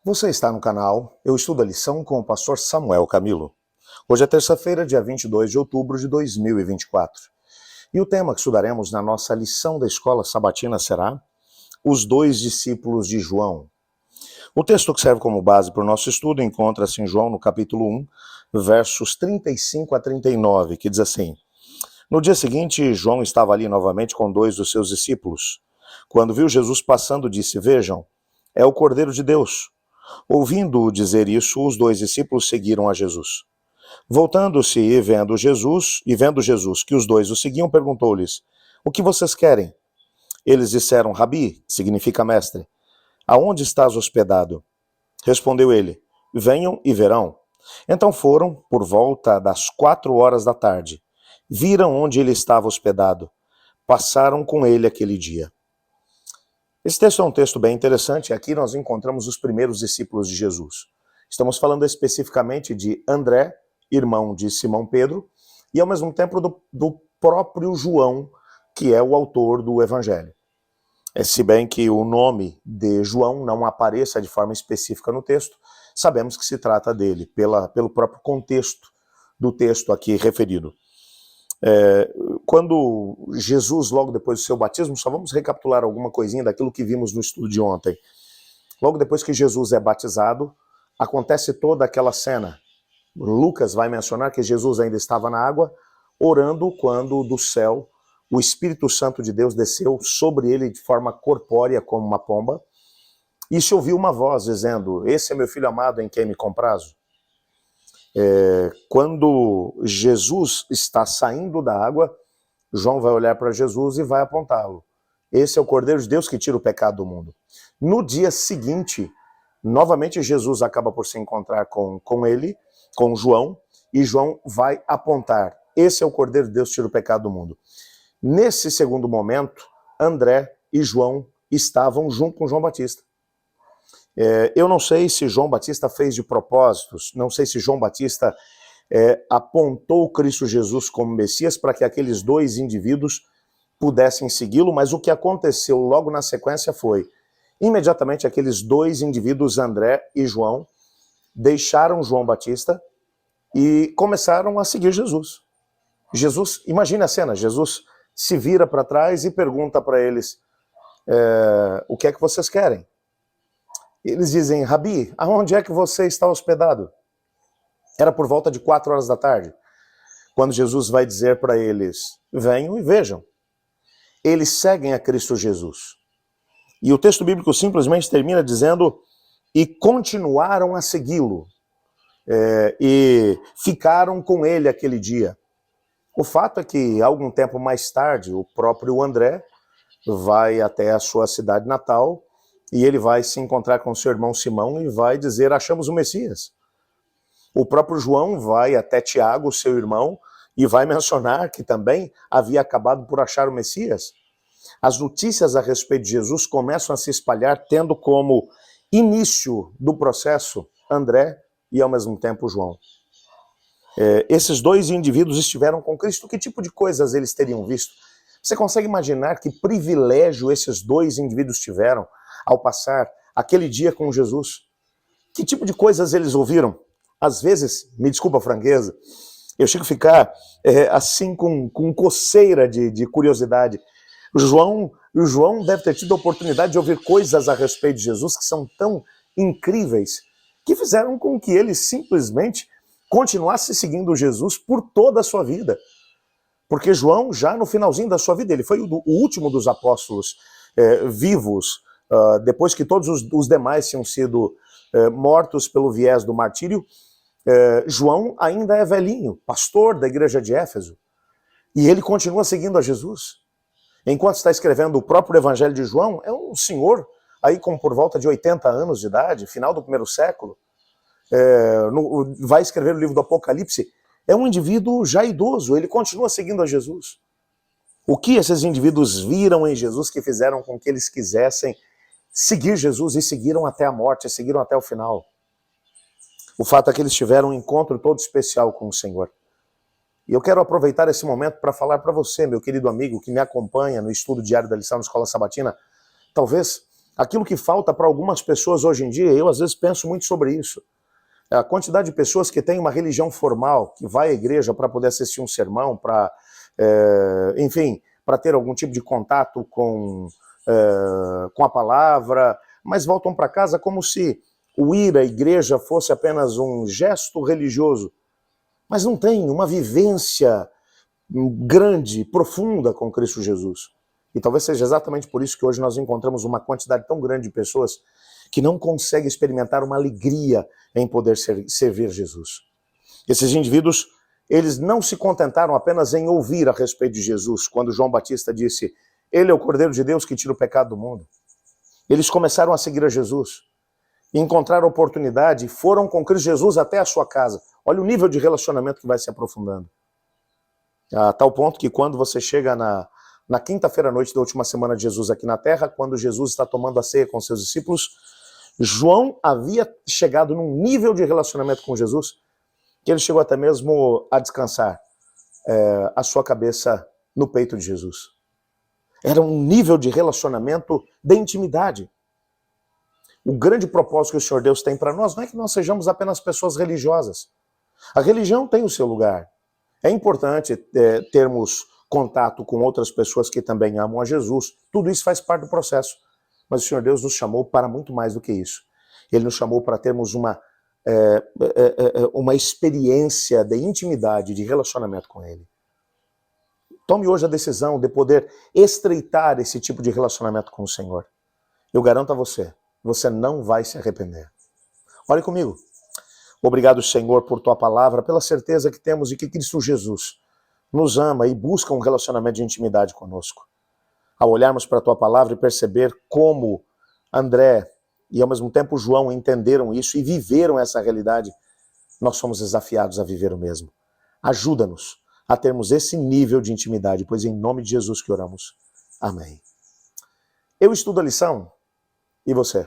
Você está no canal Eu Estudo a Lição com o pastor Samuel Camilo. Hoje é terça-feira, dia 22 de outubro de 2024. E o tema que estudaremos na nossa lição da escola sabatina será Os Dois Discípulos de João. O texto que serve como base para o nosso estudo encontra-se em João no capítulo 1, versos 35 a 39, que diz assim: No dia seguinte, João estava ali novamente com dois dos seus discípulos. Quando viu Jesus passando, disse: Vejam, é o Cordeiro de Deus. Ouvindo-o dizer isso, os dois discípulos seguiram a Jesus. Voltando-se e vendo Jesus que os dois o seguiam, perguntou-lhes: O que vocês querem? Eles disseram: Rabi, que significa mestre, aonde estás hospedado? Respondeu ele: Venham e verão. Então foram, por volta das 4 horas da tarde. Viram onde ele estava hospedado. Passaram com ele aquele dia. Esse texto é um texto bem interessante. Aqui nós encontramos os primeiros discípulos de Jesus. Estamos falando especificamente de André, irmão de Simão Pedro, e ao mesmo tempo do próprio João, que é o autor do Evangelho. Se bem que o nome de João não apareça de forma específica no texto, sabemos que se trata dele, pelo próprio contexto do texto aqui referido. Quando Jesus, logo depois do seu batismo, só vamos recapitular alguma coisinha daquilo que vimos no estudo de ontem. Logo depois que Jesus é batizado, acontece toda aquela cena. Lucas vai mencionar que Jesus ainda estava na água, orando quando do céu o Espírito Santo de Deus desceu sobre ele de forma corpórea como uma pomba, e se ouviu uma voz dizendo: Esse é meu filho amado em quem me comprazo. Quando Jesus está saindo da água, João vai olhar para Jesus e vai apontá-lo. Esse é o Cordeiro de Deus que tira o pecado do mundo. No dia seguinte, novamente Jesus acaba por se encontrar com ele, com João, e João vai apontar: esse é o Cordeiro de Deus que tira o pecado do mundo. Nesse segundo momento, André e João estavam junto com João Batista. Eu não sei se João Batista fez de propósitos, não sei se João Batista apontou Cristo Jesus como Messias para que aqueles dois indivíduos pudessem segui-lo, mas o que aconteceu logo na sequência foi, imediatamente aqueles dois indivíduos, André e João, deixaram João Batista e começaram a seguir Jesus. Jesus, imagine a cena, Jesus se vira para trás e pergunta para eles: o que é que vocês querem? Eles dizem: Rabi, aonde é que você está hospedado? Era por volta de 4 horas da tarde, quando Jesus vai dizer para eles: venham e vejam. Eles seguem a Cristo Jesus. E o texto bíblico simplesmente termina dizendo: e continuaram a segui-lo, e ficaram com ele aquele dia. O fato é que, algum tempo mais tarde, o próprio André vai até a sua cidade natal e ele vai se encontrar com seu irmão Simão e vai dizer: achamos o Messias. O próprio João vai até Tiago, seu irmão, e vai mencionar que também havia acabado por achar o Messias. As notícias a respeito de Jesus começam a se espalhar, tendo como início do processo André e, ao mesmo tempo, João. Esses dois indivíduos estiveram com Cristo. Que tipo de coisas eles teriam visto? Você consegue imaginar que privilégio esses dois indivíduos tiveram ao passar aquele dia com Jesus? Que tipo de coisas eles ouviram? Às vezes, me desculpa a franqueza, eu chego a ficar assim com coceira de curiosidade. O João deve ter tido a oportunidade de ouvir coisas a respeito de Jesus que são tão incríveis, que fizeram com que ele simplesmente continuasse seguindo Jesus por toda a sua vida. Porque João, já no finalzinho da sua vida, ele foi o último dos apóstolos vivos, depois que todos os demais tinham sido mortos pelo viés do martírio. João ainda é velhinho, pastor da igreja de Éfeso, e ele continua seguindo a Jesus. Enquanto está escrevendo o próprio Evangelho de João, é um senhor aí com por volta de 80 anos de idade, final do primeiro século, vai escrever o livro do Apocalipse, é um indivíduo já idoso, ele continua seguindo a Jesus. O que esses indivíduos viram em Jesus que fizeram com que eles quisessem seguir Jesus e seguiram até a morte, seguiram até o final? O fato é que eles tiveram um encontro todo especial com o Senhor. E eu quero aproveitar esse momento para falar para você, meu querido amigo, que me acompanha no estudo diário da lição na Escola Sabatina. Talvez Aquilo que falta para algumas pessoas hoje em dia, eu às vezes penso muito sobre isso. A quantidade de pessoas que tem uma religião formal, que vai à igreja para poder assistir um sermão, para, enfim, para ter algum tipo de contato com a palavra, mas voltam para casa como se o ir à igreja fosse apenas um gesto religioso, mas não tem uma vivência grande, profunda com Cristo Jesus. E talvez seja exatamente por isso que hoje nós encontramos uma quantidade tão grande de pessoas que não conseguem experimentar uma alegria em poder servir Jesus. Esses indivíduos, eles não se contentaram apenas em ouvir a respeito de Jesus, quando João Batista disse, ele é o Cordeiro de Deus que tira o pecado do mundo. Eles começaram a seguir a Jesus, encontraram oportunidade e foram com Cristo Jesus até a sua casa. Olha o nível de relacionamento que vai se aprofundando. A tal ponto que quando você chega na quinta-feira à noite da última semana de Jesus aqui na Terra, quando Jesus está tomando a ceia com seus discípulos, João havia chegado num nível de relacionamento com Jesus que ele chegou até mesmo a descansar a sua cabeça no peito de Jesus. Era um nível de relacionamento de intimidade. O grande propósito que o Senhor Deus tem para nós não é que nós sejamos apenas pessoas religiosas. A religião tem o seu lugar. É importante termos contato com outras pessoas que também amam a Jesus. Tudo isso faz parte do processo. Mas o Senhor Deus nos chamou para muito mais do que isso. Ele nos chamou para termos uma experiência de intimidade, de relacionamento com Ele. Tome hoje a decisão de poder estreitar esse tipo de relacionamento com o Senhor. Eu garanto a você, você não vai se arrepender. Olhe comigo. Obrigado, Senhor, por Tua palavra, pela certeza que temos de que Cristo Jesus nos ama e busca um relacionamento de intimidade conosco. Ao olharmos para a Tua palavra e perceber como André e ao mesmo tempo João entenderam isso e viveram essa realidade, nós somos desafiados a viver o mesmo. Ajuda-nos a termos esse nível de intimidade, pois em nome de Jesus que oramos. Amém. Eu estudo a lição e você?